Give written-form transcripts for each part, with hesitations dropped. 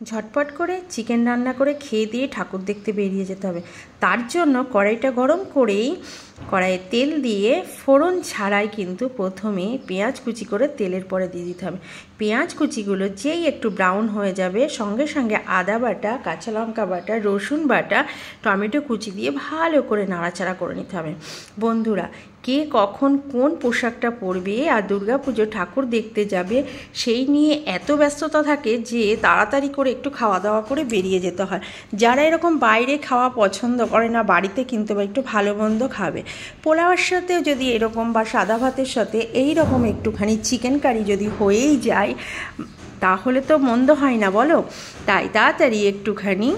ঝটপট করে চিকেন রান্না করে খেয়ে দিয়ে ঠাকুর দেখতে বেরিয়ে যেতে হবে। তার জন্য কড়াইটা গরম করেই কড়াইয়ে তেল দিয়ে ফোড়ন ছাড়াই কিন্তু প্রথমে পেঁয়াজ কুচি করে তেলের পরে দিয়ে দিতে হবে। পেঁয়াজ কুচিগুলো যেই একটু ব্রাউন হয়ে যাবে সঙ্গে সঙ্গে আদা বাটা, কাঁচা লঙ্কা বাটা, রসুন বাটা, টমেটো কুচি দিয়ে ভালো করে নাড়াচাড়া করে নিতে হবে। বন্ধুরা, কে কখন কোন পোশাকটা পরবে আর দুর্গাপুজো ঠাকুর দেখতে যাবে সেই নিয়ে এত ব্যস্ততা থাকে যে তাড়াতাড়ি করে একটু খাওয়া দাওয়া করে বেরিয়ে যেতে হয়। যারা এরকম বাইরে খাওয়া পছন্দ করে না, বাড়িতে কিন্তু বা একটু ভালো মন্দ খাবে, পোলাওয়ের সাথেও যদি এরকম বা সাদা ভাতের সাথে এই রকম একটুখানি চিকেন কারি যদি হয়েই যায় তাহলে তো মন্দ হয় না বলো। তাই তাড়াতাড়ি একটুখানি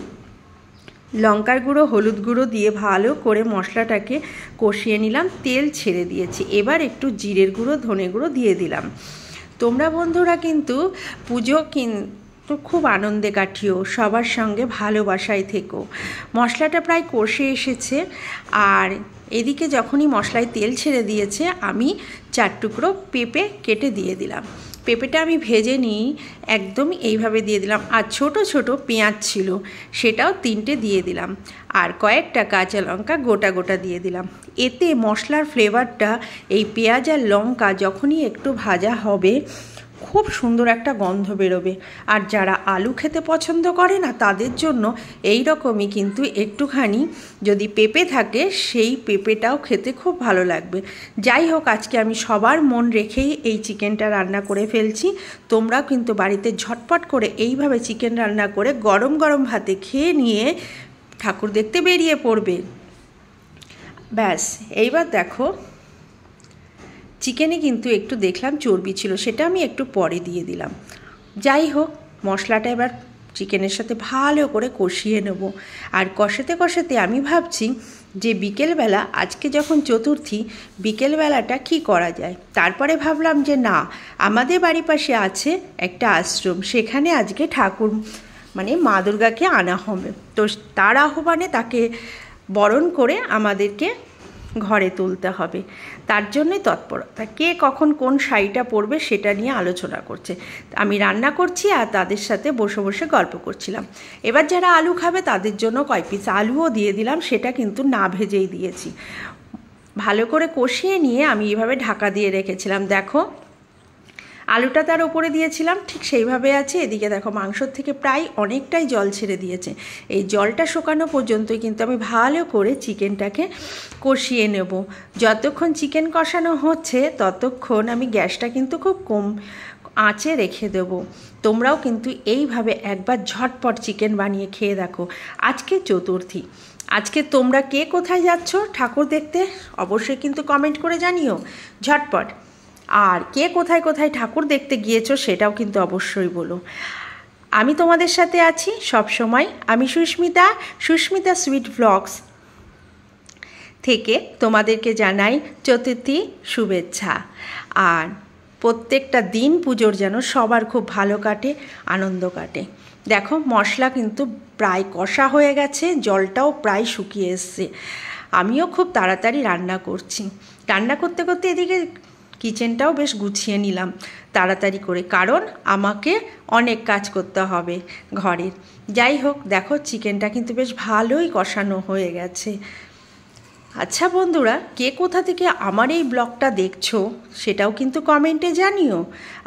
লঙ্কার গুঁড়ো, হলুদ গুঁড়ো দিয়ে ভালো করে মশলাটাকে কষিয়ে নিলাম। তেল ছেড়ে দিয়েছি, এবার একটু জিরের গুঁড়ো, ধনে গুঁড়ো দিয়ে দিলাম। তোমরা বন্ধুরা কিন্তু পুজো তো খুব আনন্দে কাটিও, সবার সঙ্গে ভালোবাসায় থেকো। মশলাটা প্রায় কষে এসেছে আর এদিকে যখনই মশলায় তেল ছেড়ে দিয়েছে আমি 4 টুকরো পেঁপে কেটে দিয়ে দিলাম। পেঁপেটা আমি ভেজে নিই, একদম এইভাবে দিয়ে দিলাম। আর ছোট ছোট পেঁয়াজ ছিল সেটাও 3টে দিয়ে দিলাম। আর কয়েকটা কাঁচা লঙ্কা গোটা গোটা দিয়ে দিলাম। এতে মশলার ফ্লেভারটা এই পেঁয়াজ আর লঙ্কা যখনই একটু ভাজা হবে খুব সুন্দর একটা গন্ধ বেরোবে। আর যারা আলু খেতে পছন্দ করে না তাদের জন্য এই রকমই কিন্তু একটুখানি যদি পেঁপে থাকে সেই পেঁপেটাও খেতে খুব ভালো লাগবে। যাই হোক, আজকে আমি সবার মন রেখেই এই চিকেনটা রান্না করে ফেলছি। তোমরাও কিন্তু বাড়িতে ঝটপট করে এইভাবে চিকেন রান্না করে গরম গরম ভাতে খেয়ে নিয়ে ঠাকুর দেখতে বেরিয়ে পড়বে। ব্যাস, এইবার দেখো চিকেনে কিন্তু একটু দেখলাম চর্বি ছিল, সেটা আমি একটু পরে দিয়ে দিলাম। যাই হোক, মশলাটা এবার চিকেনের সাথে ভালো করে কষিয়ে নেব। আর কষাতে কষাতে আমি ভাবছি যে বিকেলবেলা, আজকে যখন চতুর্থী, বিকেলবেলাটা কি করা যায়। তারপরে ভাবলাম যে না, আমাদের বাড়ির পাশে আছে একটা আশ্রম, সেখানে আজকে ঠাকুর মানে মা দুর্গাকে আনা হবে। তো তার আহ্বানে তাকে বরণ করে আমাদেরকে ঘরে তুলতে হবে, তার জন্যই তৎপরতা। কে কখন কোন শাড়িটা পরবে সেটা নিয়ে আলোচনা করছে। আমি রান্না করছি আর তাদের সাথে বসে বসে গল্প করছিলাম। এবার যারা আলু খাবে তাদের জন্য কয় পিস আলুও দিয়ে দিলাম, সেটা কিন্তু না ভেজেই দিয়েছি। ভালো করে কষিয়ে নিয়ে আমি এইভাবে ঢাকা দিয়ে রেখেছিলাম। দেখো আলুটা তার উপরে দিয়েছিলাম, ঠিক সেইভাবে আছে। এদিকে দেখো মাংসর থেকে প্রায় অনেকটাই জল ছেড়ে দিয়েছে। এই জলটা শুকানো পর্যন্তই কিন্তু আমি ভালো করে চিকেনটাকে কষিয়ে নেব। যতক্ষণ চিকেন কষানো হচ্ছে ততক্ষণ আমি গ্যাসটা কিন্তু খুব কম আঁচে রেখে দেবো। তোমরাও কিন্তু এইভাবে একবার ঝটপট চিকেন বানিয়ে খেয়ে দেখো। আজকে চতুর্থী, আজকে তোমরা কে কোথায় যাচ্ছ ঠাকুর দেখতে অবশ্যই কিন্তু কমেন্ট করে জানিও ঝটপট। আর কে কোথায় কোথায় ঠাকুর দেখতে গিয়েছো সেটাও কিন্তু অবশ্যই বলো। আমি তোমাদের সাথে আছি সব সময়। আমি সুস্মিতা সুইট ব্লগস থেকে তোমাদেরকে জানাই চতুর্থী শুভেচ্ছা। আর প্রত্যেকটা দিন পুজোর যেন সবার খুব ভালো কাটে, আনন্দ কাটে। দেখো মশলা কিন্তু প্রায় কষা হয়ে গেছে, জলটাও প্রায় শুকিয়ে এসছে। আমিও খুব তাড়াতাড়ি রান্না করছি। রান্না করতে করতে এদিকে কিচেনটাও বেশ গুছিয়ে নিলাম তাড়াতাড়ি করে, কারণ আমাকে অনেক কাজ করতে হবে ঘরের। যাই হোক, দেখো চিকেনটা কিন্তু বেশ ভালোই কষানো হয়ে গেছে। আচ্ছা বন্ধুরা, কে কোথা থেকে আমার এই ব্লগটা দেখছো সেটাও কিন্তু কমেন্টে জানিও।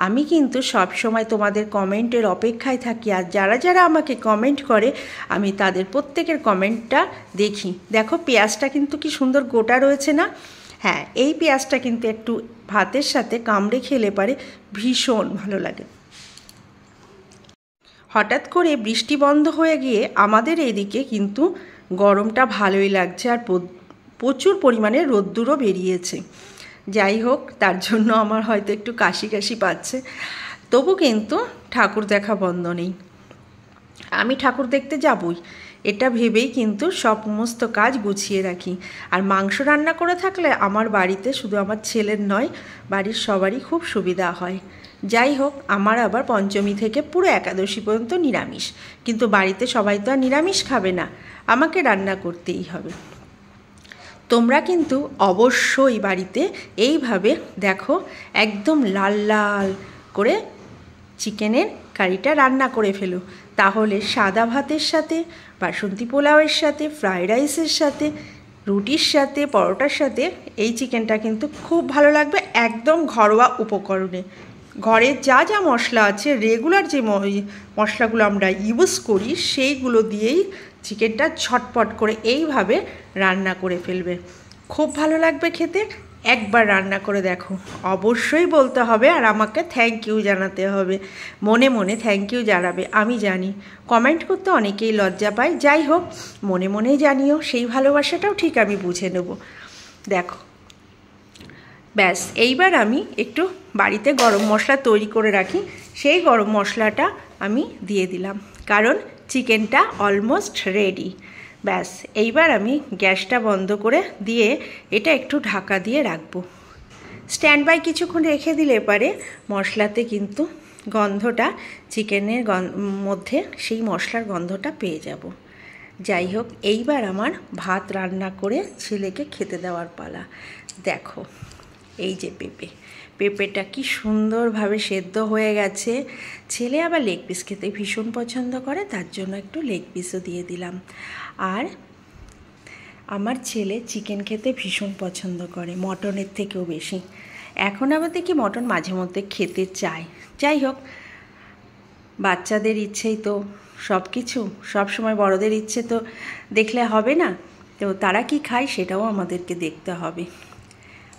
আমি কিন্তু সব সময় তোমাদের কমেন্টের অপেক্ষায় থাকি। আর যারা যারা আমাকে কমেন্ট করে আমি তাদের প্রত্যেকের কমেন্টটা দেখি। দেখো পেঁয়াজটা কিন্তু কি সুন্দর গোটা রয়েছে না। হ্যাঁ, এই পেঁয়াজটা কিন্তু একটু ভাতের সাথে কামড়ে খেলে পারে ভীষণ ভালো লাগে। হঠাৎ করে বৃষ্টি বন্ধ হয়ে গিয়ে আমাদের এদিকে কিন্তু গরমটা ভালোই লাগছে আর প্রচুর পরিমাণে রোদ্দুরও বেরিয়েছে। যাই হোক, তার জন্য আমার হয়তো একটু কাশি কাশি পাচ্ছে, তবু কিন্তু ঠাকুর দেখা বন্ধ নেই। আমি ঠাকুর দেখতে যাবই এটা ভেবেই কিন্তু সমস্ত কাজ গুছিয়ে রাখি। আর মাংস রান্না করে থাকলে আমার বাড়িতে শুধু আমার ছেলের নয়, বাড়ির সবারই খুব সুবিধা হয়। যাই হোক, আমার আবার পঞ্চমী থেকে পুরো একাদশী পর্যন্ত নিরামিষ, কিন্তু বাড়িতে সবাই তো আর নিরামিষ খাবে না, আমাকে রান্না করতেই হবে। তোমরা কিন্তু অবশ্যই বাড়িতে এইভাবে দেখো একদম লাল লাল করে চিকেনের কারিটা রান্না করে ফেলো, তাহলে সাদা ভাতের সাথে, বাসন্তী পোলাওয়ের সাথে, ফ্রাইড রাইসের সাথে, রুটির সাথে, পরোটার সাথে এই চিকেনটা কিন্তু খুব ভালো লাগবে। একদম ঘরোয়া উপকরণে, ঘরের যা যা মশলা আছে, রেগুলার যে মশলাগুলো আমরা ইউজ করি সেইগুলো দিয়েই চিকেনটা ঝটপট করে এইভাবে রান্না করে ফেলবে। খুব ভালো লাগবে খেতে। একবার রান্না করে দেখো, অবশ্যই বলতে হবে আর আমাকে থ্যাংক ইউ জানাতে হবে। মনে মনে থ্যাংক ইউ জানাবে, আমি জানি। কমেন্ট করতে অনেকেই লজ্জা পায়, যাই হোক মনে মনেই জানিও, সেই ভালোবাসাটাও ঠিক আমি বুঝে নেব। দেখো ব্যাস, এইবার আমি একটু বাড়িতে গরম মশলা তৈরি করে রাখি, সেই গরম মশলাটা আমি দিয়ে দিলাম, কারণ চিকেনটা অলমোস্ট রেডি। ব্যাস, এইবার আমি গ্যাসটা বন্ধ করে দিয়ে এটা একটু ঢাকা দিয়ে রাখবো। স্ট্যান্ড বাই কিছুক্ষণ রেখে দিলে পারে মশলাতে কিন্তু গন্ধটা, চিকেনের মধ্যে সেই মশলার গন্ধটা পেয়ে যাব। যাই হোক, এইবার আমার ভাত রান্না করে ছেলেকে খেতে দেওয়ার পালা। দেখো এই যে পেঁপেটা কি সুন্দরভাবে সেদ্ধ হয়ে গেছে। ছেলে আবার লেগ পিস খেতে ভীষণ পছন্দ করে, তার জন্য একটু লেগ পিসও দিয়ে দিলাম। আর আমার ছেলে চিকেন খেতে ভীষণ পছন্দ করে, মটনের থেকেও বেশি। এখন আবার দেখি মটন মাঝে মধ্যে খেতে চায়। যাই হোক, বাচ্চাদের ইচ্ছেই তো সব কিছু, সবসময় বড়দের ইচ্ছে তো দেখলে হবে না, তো তারা কি খায় সেটাও আমাদেরকে দেখতে হবে।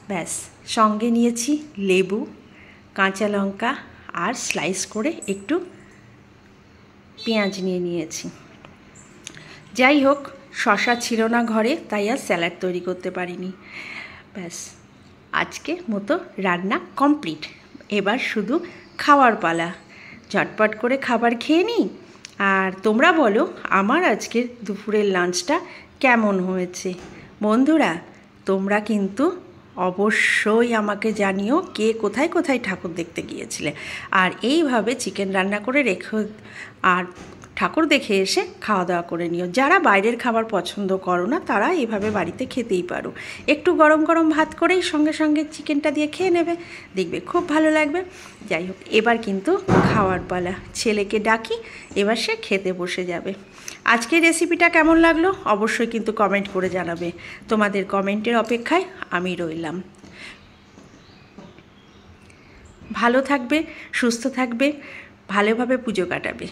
ব্যাস, সঙ্গে নিয়েছি লেবু, কাঁচা লঙ্কা আর স্লাইস করে একটু পেঁয়াজ নিয়েছি। যাই হোক, শসা ছিল না ঘরে, তাই আর স্যালাড তৈরি করতে পারিনি। ব্যাস, আজকে মতো রান্না কমপ্লিট। এবার শুধু খাওয়ার পালা। ঝটপট করে খাবার খেয়ে নিই, আর তোমরা বলো আমার আজকের দুপুরের লাঞ্চটা কেমন হয়েছে। বন্ধুরা, তোমরা কিন্তু অবশ্যই আমাকে জানিও কে কোথায় কোথায় ঠাকুর দেখতে গিয়েছিলে, আর এইভাবে চিকেন রান্না করে রেখো আর ঠাকুর দেখে এসে খাওয়া দাওয়া করে নিও। যারা বাইরের খাবার পছন্দ করো না তারা এইভাবে বাড়িতে খেতেই পারো। একটু গরম গরম ভাত করেই সঙ্গে সঙ্গে চিকেনটা দিয়ে খেয়ে নেবে, দেখবে খুব ভালো লাগবে। যাই হোক, এবার কিন্তু খাওয়ার পালা। ছেলেকে ডাকি, এবার সে খেতে বসে যাবে। আজকের রেসিপিটা কেমন লাগলো অবশ্যই কিন্তু কমেন্ট করে জানাবে। তোমাদের কমেন্টের অপেক্ষায় আমি রইলাম। ভালো থাকবে, সুস্থ থাকবে, ভালোভাবে পুজো কাটাবে।